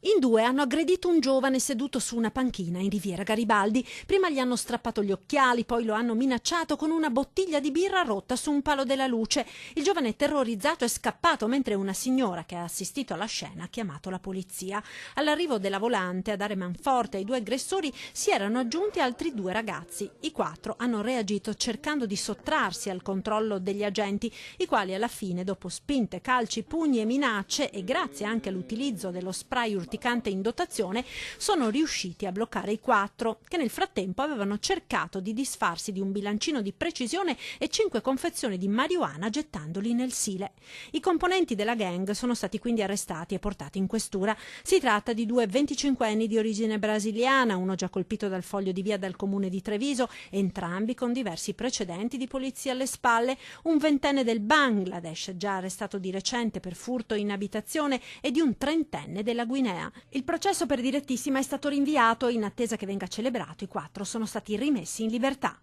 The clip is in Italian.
In due hanno aggredito un giovane seduto su una panchina in Riviera Garibaldi. Prima gli hanno strappato gli occhiali, poi lo hanno minacciato con una bottiglia di birra rotta su un palo della luce. Il giovane terrorizzato è scappato mentre una signora che ha assistito alla scena ha chiamato la polizia. All'arrivo della volante a dare manforte ai due aggressori si erano aggiunti altri due ragazzi. I quattro hanno reagito cercando di sottrarsi al controllo degli agenti, i quali alla fine, dopo spinte, calci, pugni e minacce e grazie anche all'utilizzo dello spray urticante in dotazione, sono riusciti a bloccare i quattro, che nel frattempo avevano cercato di disfarsi di un bilancino di precisione e 5 confezioni di marijuana gettandoli nel Sile. I componenti della gang sono stati quindi arrestati e portati in questura. Si tratta di due 25enni di origine brasiliana, uno già colpito dal foglio di via dal comune di Treviso, entrambi con diversi precedenti di polizia alle spalle, un 20enne del Bangladesh, già arrestato di recente per furto in abitazione, e di un 30enne della Guinea. Il processo per direttissima è stato rinviato in attesa che venga celebrato. I quattro sono stati rimessi in libertà.